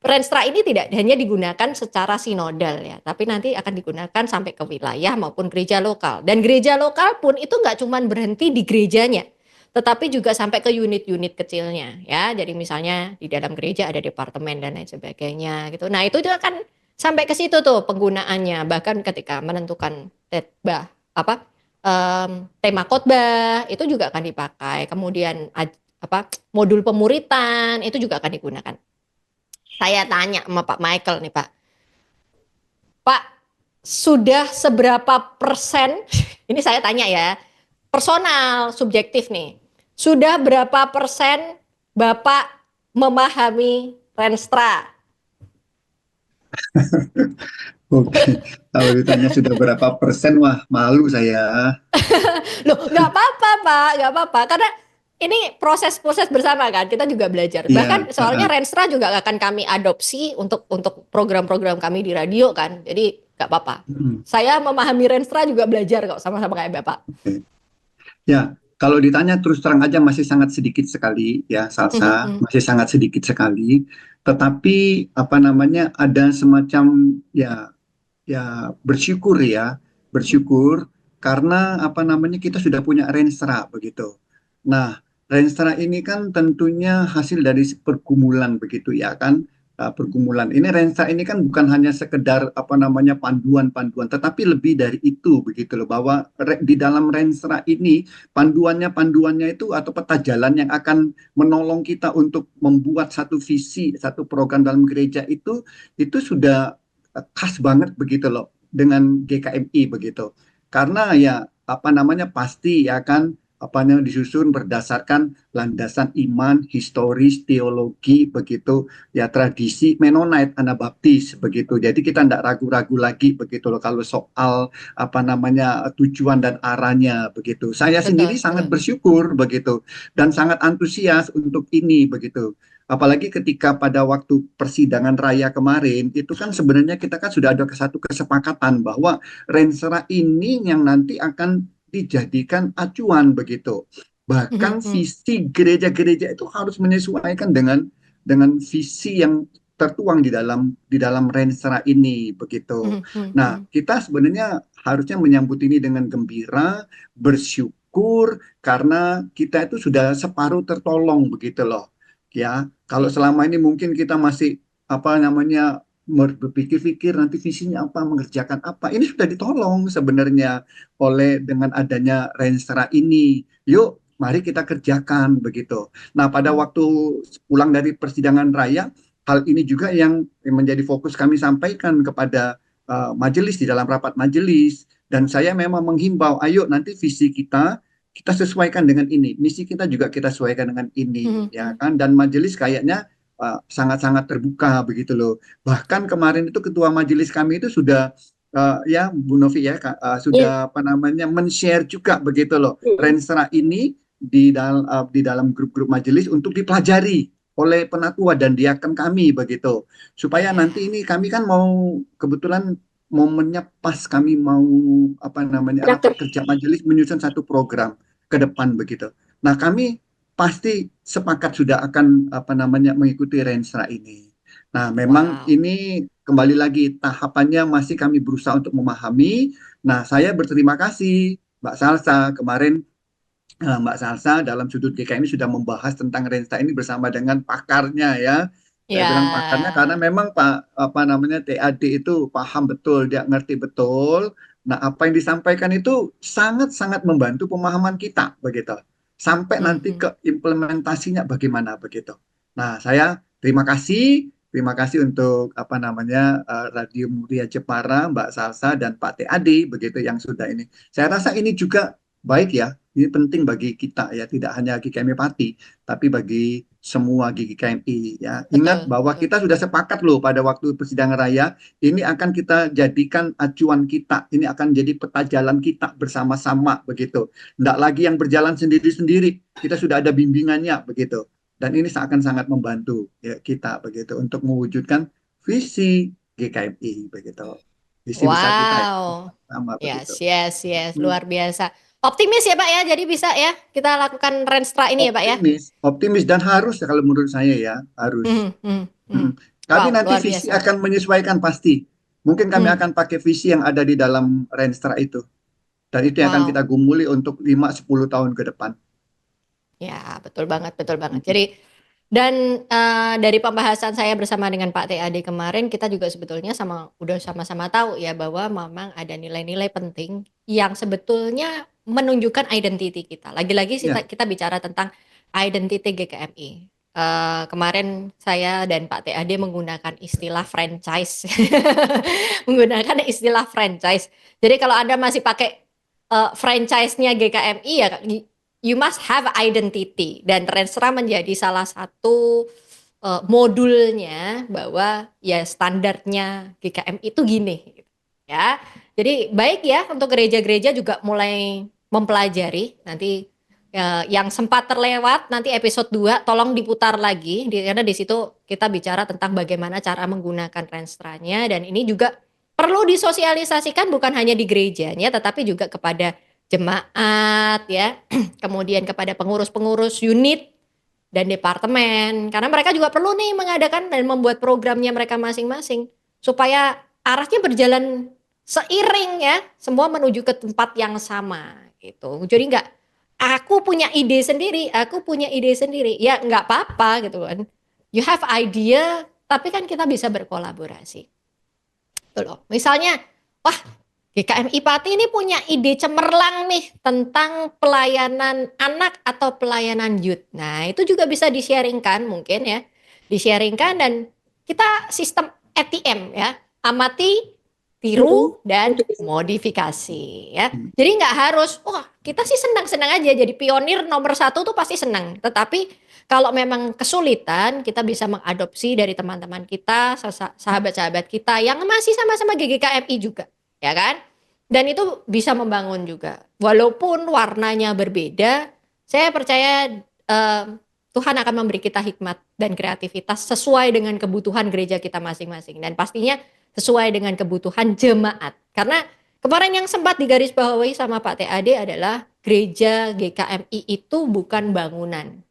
renstra ini tidak hanya digunakan secara sinodal ya, tapi nanti akan digunakan sampai ke wilayah maupun gereja lokal. Dan gereja lokal pun itu nggak cuma berhenti di gerejanya, tetapi juga sampai ke unit-unit kecilnya ya. Jadi misalnya di dalam gereja ada departemen dan lain sebagainya gitu. Nah itu juga kan sampai ke situ tuh penggunaannya, bahkan ketika menentukan tema khotbah itu juga akan dipakai. Kemudian modul pemuritan itu juga akan digunakan. Saya tanya sama Pak Michael nih Pak, sudah seberapa persen, ini saya tanya ya, personal, subjektif nih, sudah berapa persen Bapak memahami renstra? Oke, kalau ditanya sudah berapa persen, wah malu saya. Loh, nggak apa-apa Pak, nggak apa-apa, karena ini proses-proses bersama kan, kita juga belajar. Iya, Bahkan soalnya renstra juga akan kami adopsi untuk program-program kami di radio kan, jadi nggak apa-apa. Saya memahami renstra juga belajar kok, sama-sama kayak Bapak. Oke. Ya, kalau ditanya terus terang aja masih sangat sedikit sekali ya, Salsa, masih sangat sedikit sekali. Tetapi apa namanya, ada semacam bersyukur ya, bersyukur karena apa namanya, kita sudah punya renstra begitu. Nah, renstra ini kan tentunya hasil dari pergumulan begitu ya kan. Pergumulan ini, renstra ini kan bukan hanya sekedar apa namanya panduan-panduan, tetapi lebih dari itu begitu loh, bahwa di dalam renstra ini panduannya itu atau peta jalan yang akan menolong kita untuk membuat satu visi, satu program dalam gereja itu sudah khas banget begitu loh dengan GKMI begitu. Karena ya apa namanya, pasti ya kan apa namanya disusun berdasarkan landasan iman, historis, teologi begitu ya, tradisi Mennonite, Anabaptis begitu. Jadi kita tidak ragu-ragu lagi begitu loh kalau soal apa namanya tujuan dan arahnya begitu. Saya sendiri sangat bersyukur begitu dan sangat antusias untuk ini begitu. apalagi ketika pada waktu persidangan raya kemarin, itu kan sebenarnya kita kan sudah ada satu kesepakatan bahwa Renstra ini yang nanti akan dijadikan acuan begitu. Mhm, Bahkan mhm, visi gereja-gereja itu harus menyesuaikan dengan visi yang tertuang di dalam Renstra ini begitu. mhm, mhm, Nah, mhm. kita sebenarnya harusnya menyambut ini dengan gembira, bersyukur karena kita itu sudah separuh tertolong begitu loh. Ya, kalau Iya. selama ini mungkin kita masih apa namanya berpikir-pikir nanti visinya apa, mengerjakan apa. Ini sudah ditolong sebenarnya oleh dengan adanya Renstra ini. Yuk, mari kita kerjakan begitu. Nah, pada Mhm. waktu pulang dari persidangan raya, hal ini juga yang menjadi fokus kami sampaikan kepada majelis di dalam rapat majelis. Dan saya memang menghimbau, ayo nanti visi kita sesuaikan dengan ini, misi kita juga kita sesuaikan dengan ini, Mhm, ya mhm. kan? Dan majelis kayaknya sangat-sangat terbuka begitu loh. Bahkan kemarin itu ketua majelis kami itu sudah ya Bu Novi ya Iya. sudah apa namanya men-share juga begitu loh. Mm. Renstra ini di dalam grup-grup majelis untuk dipelajari oleh penatua dan diaken kami begitu. Supaya Iya, nanti ini kami kan mau kebetulan momennya pas kami mau apa namanya Rakor. rapat kerja majelis menyusun satu program ke depan begitu. Nah, kami pasti sepakat sudah akan apa namanya mengikuti Renstra ini. Nah, memang wow. ini kembali lagi tahapannya masih kami berusaha untuk memahami. Nah, saya berterima kasih Mbak Salsa kemarin Mbak Salsa dalam sudut GKMI sudah membahas tentang Renstra ini bersama dengan pakarnya ya. Saya bilang pakarnya Ya, karena memang Pak apa namanya TAD itu paham betul, dia ngerti betul. Nah, apa yang disampaikan itu sangat-sangat membantu pemahaman kita begitu. Sampai nanti mhm. ke implementasinya bagaimana begitu. Nah, saya terima kasih untuk apa namanya Radio Muria Jepara, Mbak Salsa dan Pak TAD begitu yang sudah ini. Saya rasa ini juga baik ya. Ini penting bagi kita ya, tidak hanya GKMI Pati, tapi bagi semua GKMI ya. Ingat Betul, bahwa betul. kita sudah sepakat loh pada waktu persidangan raya, ini akan kita jadikan acuan kita, ini akan jadi peta jalan kita bersama-sama begitu. Tidak lagi yang berjalan sendiri-sendiri, kita sudah ada bimbingannya begitu. Dan ini akan sangat membantu ya, kita begitu untuk mewujudkan visi GKMI begitu. Visi besar kita ya, Wow. sama begitu. Yes, yes, yes. Hmm. Luar biasa. Optimis ya Pak ya, jadi bisa ya kita lakukan Renstra ini ya Pak ya. Optimis dan harus ya kalau menurut saya ya, harus. Mhm, mhm, mhm. Hmm. Kami Wow, nanti luar visi biasa. akan menyesuaikan pasti. Mungkin kami Hmm. akan pakai visi yang ada di dalam Renstra itu. Dan itu yang akan kita Wow. gumuli untuk 5-10 tahun ke depan. Ya, betul banget, betul banget. Hmm. Jadi dan dari pembahasan saya bersama dengan Pak TAD kemarin kita juga sebetulnya udah sama-sama tahu ya bahwa memang ada nilai-nilai penting yang sebetulnya menunjukkan identiti kita. Lagi-lagi Ya, kita bicara tentang identiti GKMI. Kemarin saya dan Pak TAD menggunakan istilah franchise. Menggunakan istilah franchise. Jadi kalau Anda masih pakai franchise-nya GKMI ya you must have identity dan Renstra menjadi salah satu modulnya bahwa ya standarnya GKM itu gini gitu, ya. Jadi baik ya untuk gereja-gereja juga mulai mempelajari nanti yang sempat terlewat nanti episode 2 tolong diputar lagi karena di situ kita bicara tentang bagaimana cara menggunakan Renstranya dan ini juga perlu disosialisasikan bukan hanya di gerejanya tetapi juga kepada jemaat ya kemudian kepada pengurus-pengurus unit dan departemen karena mereka juga perlu nih mengadakan dan membuat programnya mereka masing-masing supaya arahnya berjalan seiring ya semua menuju ke tempat yang sama gitu jadi nggak aku punya ide sendiri ya nggak apa-apa gitu kan you have idea tapi kan kita bisa berkolaborasi tuh loh misalnya wah GKMI Pati ini punya ide cemerlang nih tentang pelayanan anak atau pelayanan youth. Nah, itu juga bisa di-sharingkan mungkin ya. Di-sharingkan dan kita sistem ATM ya. Amati, Mm-mm. tiru, dan modifikasi ya. Jadi nggak harus, wah kita sih senang-senang aja jadi pionir nomor 1 tuh pasti senang. Tetapi kalau memang kesulitan, kita bisa mengadopsi dari teman-teman kita, sahabat-sahabat kita yang masih sama-sama GGKMI juga ya kan? Dan itu bisa membangun juga. Walaupun warnanya berbeda, saya percaya Tuhan akan memberi kita hikmat dan kreativitas sesuai dengan kebutuhan gereja kita masing-masing. Dan pastinya sesuai dengan kebutuhan jemaat. Karena kemarin yang sempat digarisbawahi sama Pak TAD adalah gereja GKMI itu bukan bangunan.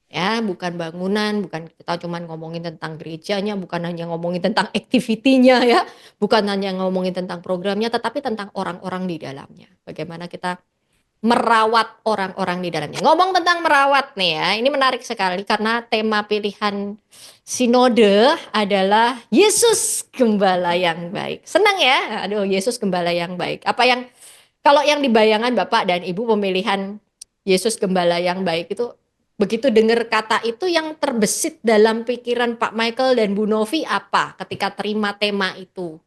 Ya, bukan bangunan, bukan kita cuman ngomongin tentang gerejanya, bukan hanya ngomongin tentang activity-nya ya, bukan hanya ngomongin tentang programnya, tetapi tentang orang-orang di dalamnya. Bagaimana kita merawat orang-orang di dalamnya. Ngomong tentang merawat nih ya, ini menarik sekali karena tema pilihan sinode adalah Yesus Gembala yang baik. Senang ya, aduh Yesus Gembala yang baik. Kalau yang dibayangkan Bapak dan Ibu pemilihan Yesus Gembala yang baik itu, begitu dengar kata itu yang terbesit dalam pikiran Pak Michael dan Bu Novi apa ketika terima tema itu?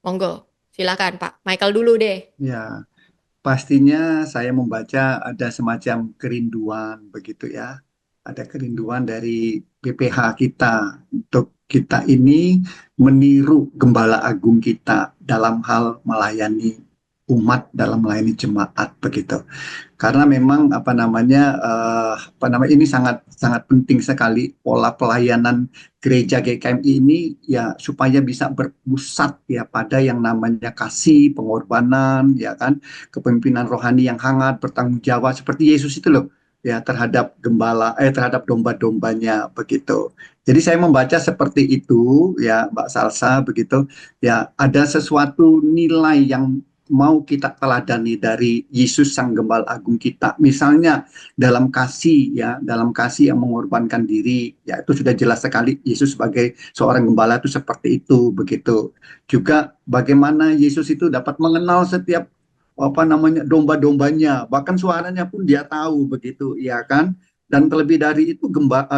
Monggo, silakan Pak Michael dulu deh. Ya, pastinya saya membaca ada semacam kerinduan begitu ya. Ada kerinduan dari PPH kita untuk kita ini meniru Gembala Agung kita dalam hal melayani umat, dalam melayani jemaat begitu. Karena memang ini sangat sangat penting sekali pola pelayanan gereja GKMI ini ya supaya bisa berpusat ya pada yang namanya kasih, pengorbanan ya kan, kepemimpinan rohani yang hangat, bertanggung jawab seperti Yesus itu loh ya terhadap domba-dombanya begitu. Jadi saya membaca seperti itu ya Mbak Salsa begitu ya, ada sesuatu nilai yang mau kita teladani dari Yesus Sang Gembala Agung kita. Misalnya dalam kasih ya, dalam kasih yang mengorbankan diri, ya itu sudah jelas sekali Yesus sebagai seorang gembala itu seperti itu begitu. Juga bagaimana Yesus itu dapat mengenal setiap domba-dombanya, bahkan suaranya pun dia tahu begitu, ya kan? Dan terlebih dari itu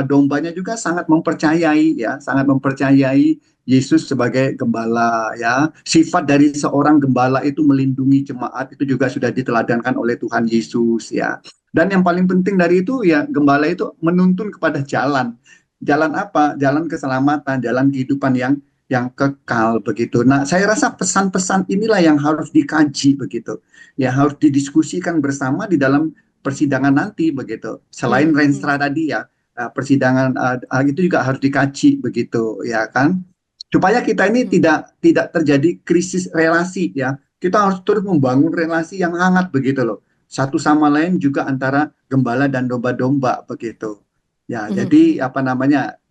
dombanya juga sangat mempercayai ya, sangat mempercayai Yesus sebagai gembala ya. Sifat dari seorang gembala itu melindungi jemaat itu juga sudah diteladankan oleh Tuhan Yesus ya. Dan yang paling penting dari itu ya, gembala itu menuntun kepada jalan. Jalan apa? Jalan keselamatan, jalan kehidupan yang kekal begitu. Nah, saya rasa pesan-pesan inilah yang harus dikaji begitu. Ya, harus didiskusikan bersama di dalam persidangan nanti begitu. Selain renstra tadi ya, persidangan itu juga harus dikaji begitu ya kan, supaya kita ini tidak terjadi krisis relasi ya. Kita harus terus membangun relasi yang hangat begitu loh, satu sama lain juga antara gembala dan domba-domba begitu ya. Jadi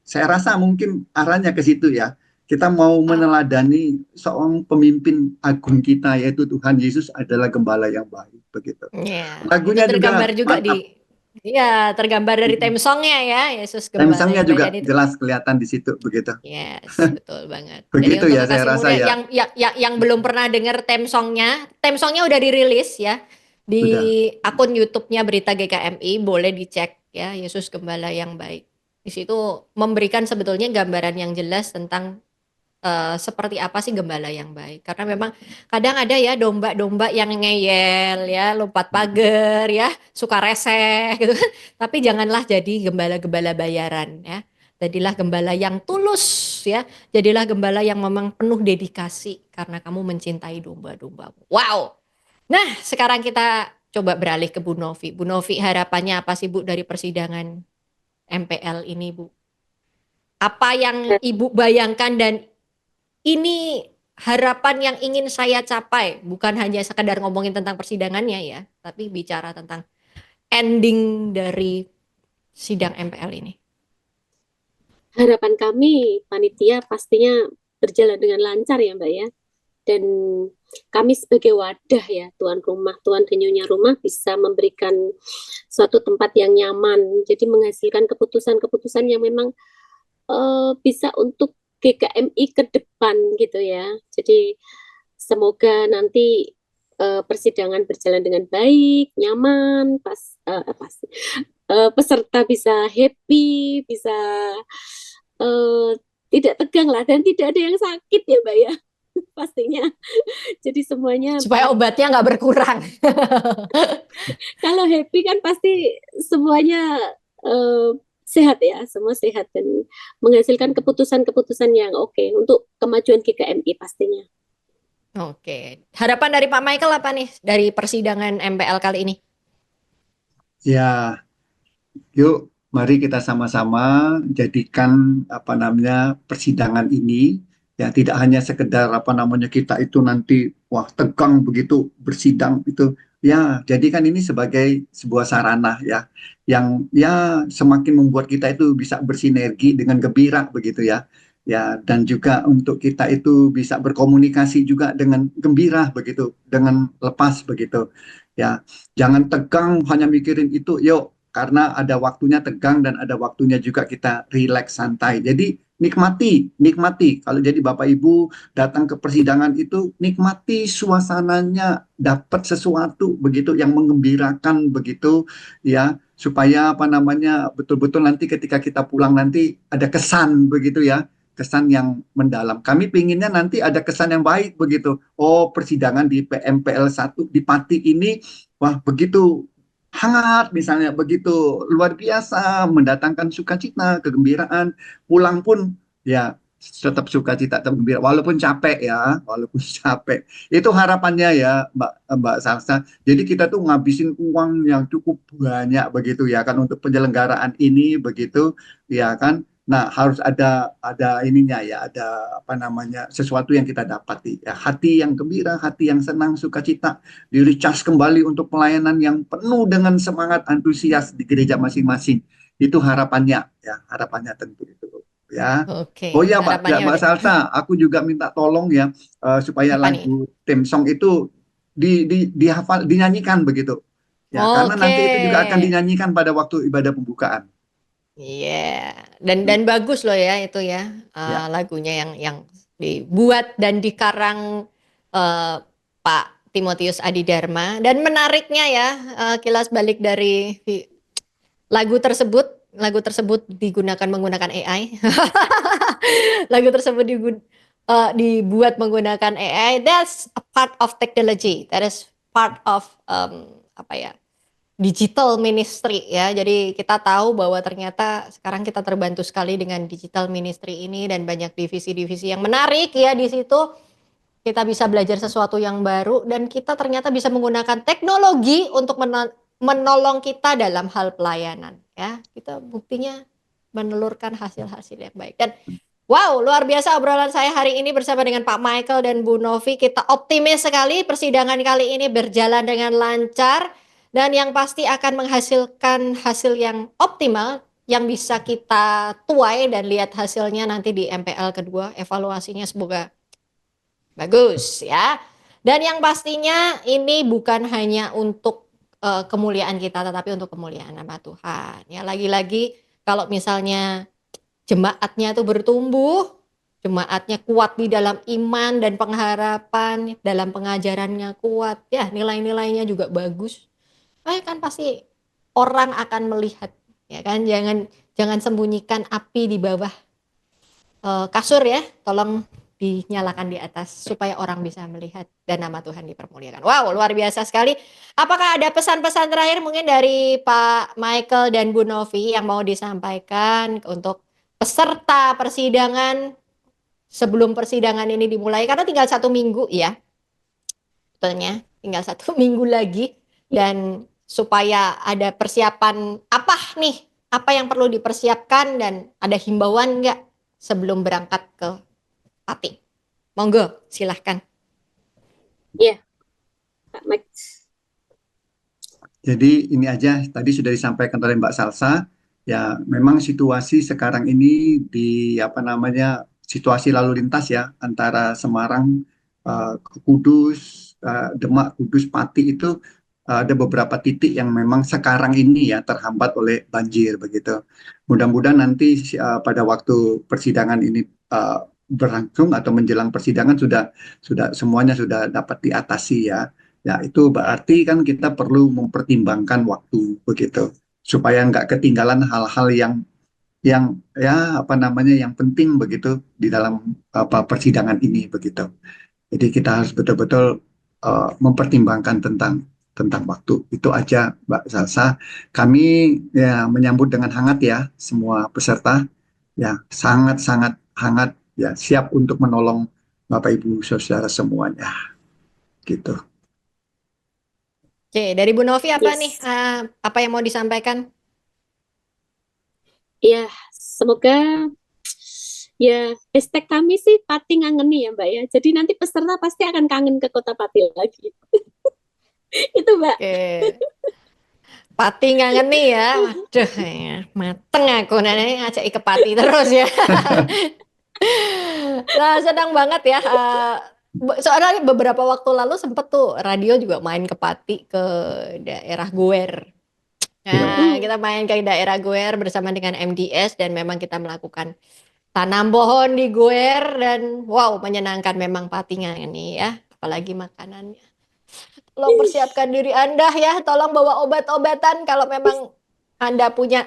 saya rasa mungkin arahnya ke situ ya, kita mau meneladani seorang pemimpin agung kita yaitu Tuhan Yesus adalah gembala yang baik begitu. Ya, itu Lagunya tergambar juga juga mantap. ya tergambar dari theme songnya ya, Yesus Gembala Temsangnya yang baik juga dan itu. jelas kelihatan di situ begitu. Yes, betul banget. Jadi Begitu untuk ya saya kekasih rasa muda ya. yang belum pernah dengar theme songnya udah dirilis ya di Sudah. akun YouTube-nya Berita GKMI, boleh dicek ya, Yesus Gembala yang baik. Di situ memberikan sebetulnya gambaran yang jelas tentang seperti apa sih gembala yang baik. Karena memang kadang ada ya domba-domba yang ngeyel ya, lompat pagar ya, suka reseh gitu kan. Tapi janganlah jadi gembala-gembala bayaran ya. Jadilah gembala yang tulus ya. Jadilah gembala yang memang penuh dedikasi karena kamu mencintai domba-dombamu. Wow. Nah, sekarang kita coba beralih ke Bu Novi. Bu Novi, harapannya apa sih Bu dari persidangan MPL ini, Bu? Apa yang Ibu bayangkan dan ini harapan yang ingin saya capai, bukan hanya sekedar ngomongin tentang persidangannya ya, tapi bicara tentang ending dari sidang MPL ini. Harapan kami panitia pastinya berjalan dengan lancar ya Mbak ya. Dan kami sebagai wadah ya, tuan rumah, tuan dan nyonya rumah bisa memberikan suatu tempat yang nyaman. Jadi menghasilkan keputusan-keputusan yang memang bisa untuk GKMI ke depan gitu ya. Jadi semoga nanti persidangan berjalan dengan baik, nyaman, peserta bisa happy, bisa uh, tidak tegang lah, dan tidak ada yang sakit ya Mbak ya. Pastinya. Jadi semuanya supaya obatnya nggak berkurang. kalau happy kan pasti semuanya sehat ya, semua sehat dan menghasilkan keputusan-keputusan yang oke untuk kemajuan GKMI pastinya. Oke, harapan dari Pak Michael apa nih dari persidangan MPL kali ini? Ya, yuk, mari kita sama-sama jadikan apa namanya persidangan ini ya tidak hanya sekedar apa namanya kita itu nanti wah tegang begitu bersidang itu ya jadikan ini sebagai sebuah sarana ya yang ya semakin membuat kita itu bisa bersinergi dengan gembira begitu ya ya dan juga untuk kita itu bisa berkomunikasi juga dengan gembira begitu dengan lepas begitu ya jangan tegang hanya mikirin itu yuk karena ada waktunya tegang dan ada waktunya juga kita rileks santai. Jadi nikmati, nikmati. Kalau jadi Bapak Ibu datang ke persidangan itu nikmati suasananya, dapat sesuatu begitu yang menggembirakan begitu ya supaya apa namanya betul-betul nanti ketika kita pulang nanti ada kesan begitu ya. Kesan yang mendalam. Kami pinginnya nanti ada kesan yang baik begitu. Oh, persidangan di PMPL 1 di Pati ini wah begitu hangat misalnya begitu luar biasa mendatangkan sukacita kegembiraan pulang pun ya tetap sukacita tetap gembira walaupun capek ya walaupun capek itu harapannya ya Mbak Salsa jadi kita tuh ngabisin uang yang cukup banyak begitu ya kan untuk penyelenggaraan ini begitu ya kan nah harus ada ininya ya ada apa namanya sesuatu yang kita dapati ya hati yang gembira hati yang senang sukacita di recharge kembali untuk pelayanan yang penuh dengan semangat antusias di gereja masing-masing. Itu harapannya, ya harapannya tentu itu, ya. Oke, Oh ya, harapannya Mbak udah Salsa, aku juga minta tolong ya supaya apa nih? lagu theme song itu dihafal, dinyanyikan begitu. Ya, karena Oke. nanti itu juga akan dinyanyikan pada waktu ibadah pembukaan. Iya, dan bagus loh ya itu ya, Ya, lagunya yang dibuat dan dikarang, Pak Timotius Adi Dharma dan menariknya ya, kilas balik dari lagu tersebut digunakan menggunakan AI. Lagu tersebut dibuat menggunakan AI, that's a part of technology, that is part of, apa ya, digital ministry ya. Jadi kita tahu bahwa ternyata sekarang kita terbantu sekali dengan digital ministry ini dan banyak divisi-divisi yang menarik ya di situ. Kita bisa belajar sesuatu yang baru dan kita ternyata bisa menggunakan teknologi untuk menolong kita dalam hal pelayanan ya. Kita buktinya menelurkan hasil-hasil yang baik. Dan wow, luar biasa obrolan saya hari ini bersama dengan Pak Michael dan Bu Novi. Kita optimis sekali persidangan kali ini berjalan dengan lancar dan yang pasti akan menghasilkan hasil yang optimal yang bisa kita tuai dan lihat hasilnya nanti di MPL kedua. Evaluasinya semoga bagus ya. Dan yang pastinya ini bukan hanya untuk kemuliaan kita tetapi untuk kemuliaan nama Tuhan. Ya lagi-lagi kalau misalnya jemaatnya tuh bertumbuh, jemaatnya kuat di dalam iman dan pengharapan, dalam pengajarannya kuat, ya nilai-nilainya juga bagus. Kan pasti orang akan melihat, ya kan? Jangan jangan sembunyikan api di bawah kasur ya, tolong dinyalakan di atas supaya orang bisa melihat dan nama Tuhan dipermuliakan. Wow, luar biasa sekali. Apakah ada pesan-pesan terakhir mungkin dari Pak Michael dan Bu Novi yang mau disampaikan untuk peserta persidangan sebelum persidangan ini dimulai? Karena tinggal 1 minggu ya, betulnya tinggal 1 minggu lagi dan supaya ada persiapan apa nih? Apa yang perlu dipersiapkan dan ada himbauan nggak sebelum berangkat ke Pati? Monggo, silahkan. Ya, Pak Max. jadi ini aja tadi sudah disampaikan oleh Mbak Salsa. Ya, memang situasi sekarang ini di apa namanya situasi lalu lintas ya antara Semarang ke Kudus, Demak, Kudus, Pati itu ada beberapa titik yang memang sekarang ini ya terhambat oleh banjir begitu. Mudah-mudahan nanti pada waktu persidangan ini berlangsung atau menjelang persidangan sudah semuanya sudah dapat diatasi ya. Ya, itu berarti kan kita perlu mempertimbangkan waktu begitu supaya nggak ketinggalan hal-hal yang ya apa namanya yang penting begitu di dalam apa persidangan ini begitu. Jadi kita harus betul-betul mempertimbangkan tentang waktu. Itu aja Mbak Salsa. Kami ya menyambut dengan hangat ya semua peserta ya sangat-sangat hangat ya siap untuk menolong Bapak Ibu Saudara semuanya gitu. Oke, dari Bu Novi apa nih? Yes. Apa yang mau disampaikan? Ya, semoga ya hashtag kami sih Pati ngangeni ya Mbak ya. Jadi nanti peserta pasti akan kangen ke Kota Pati lagi. Itu Mbak. Oke, Pati ngangeni ya. Waduh, ya, mateng aku nanti ngajak ke Pati terus ya. Nah, senang banget ya. Soalnya beberapa waktu lalu sempet tuh radio juga main ke Pati ke daerah Goer. Nah, Mm-mm. kita main ke daerah Goer bersama dengan MDS dan memang kita melakukan tanam pohon di Goer dan wow menyenangkan memang Patinya ini ya. Apalagi makanannya. Tolong persiapkan diri Anda ya. Tolong bawa obat-obatan kalau memang Anda punya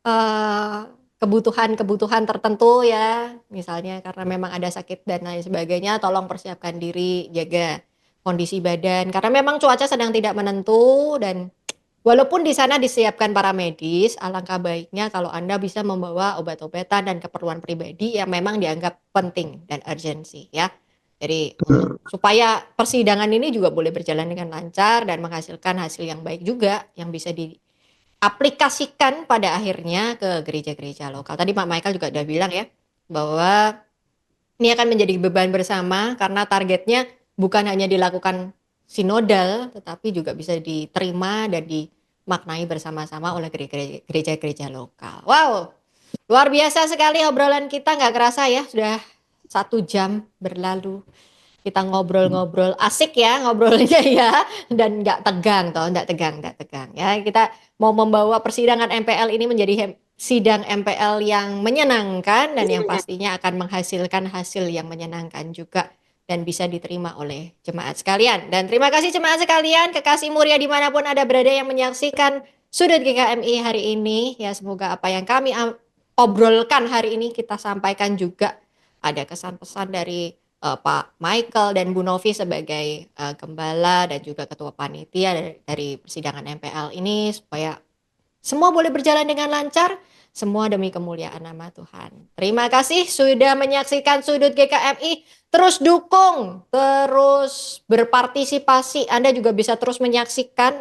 eh, kebutuhan-kebutuhan tertentu ya, misalnya karena memang ada sakit dan lain sebagainya, tolong persiapkan diri, jaga kondisi badan karena memang cuaca sedang tidak menentu dan walaupun di sana disiapkan para medis, alangkah baiknya kalau Anda bisa membawa obat-obatan dan keperluan pribadi yang memang dianggap penting dan urgensi ya. Jadi untuk supaya persidangan ini juga boleh berjalan dengan lancar dan menghasilkan hasil yang baik juga yang bisa aplikasikan pada akhirnya ke gereja-gereja lokal. Tadi Pak Michael juga udah bilang ya bahwa ini akan menjadi beban bersama karena targetnya bukan hanya dilakukan sinodal tetapi juga bisa diterima dan dimaknai bersama-sama oleh gereja-gereja lokal. Wow, luar biasa sekali obrolan kita, nggak kerasa ya sudah 1 jam berlalu. Kita ngobrol-ngobrol asik ya ngobrolnya ya dan nggak tegang toh, nggak tegang ya. Kita mau membawa persidangan MPL ini menjadi sidang MPL yang menyenangkan dan yang pastinya akan menghasilkan hasil yang menyenangkan juga dan bisa diterima oleh jemaat sekalian. Dan terima kasih jemaat sekalian, kekasih muria dimanapun Anda berada yang menyaksikan Sudut GKMI hari ini. Ya semoga apa yang kami obrolkan hari ini kita sampaikan juga ada kesan pesan dari Pak Michael dan Bu Novi sebagai gembala dan juga ketua panitia dari persidangan MPL ini supaya semua boleh berjalan dengan lancar, semua demi kemuliaan nama Tuhan. Terima kasih sudah menyaksikan Sudut GKMI. Terus dukung, terus berpartisipasi. Anda juga bisa terus menyaksikan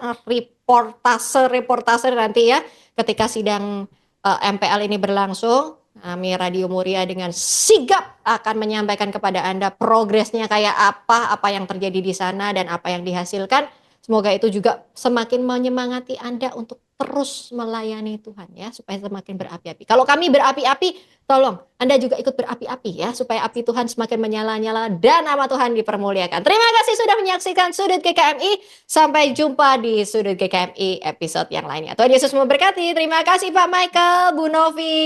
reportase nanti ya ketika sidang MPL ini berlangsung. Kami Radio Muria dengan sigap akan menyampaikan kepada Anda progresnya kayak apa yang terjadi di sana dan apa yang dihasilkan. Semoga itu juga semakin menyemangati Anda untuk terus melayani Tuhan ya, supaya semakin berapi-api. Kalau kami berapi-api, tolong Anda juga ikut berapi-api ya, supaya api Tuhan semakin menyala-nyala dan nama Tuhan dipermuliakan. Terima kasih sudah menyaksikan Sudut GKMI. Sampai jumpa di Sudut GKMI episode yang lainnya. Tuhan Yesus memberkati. Terima kasih Pak Michael, Bu Novi.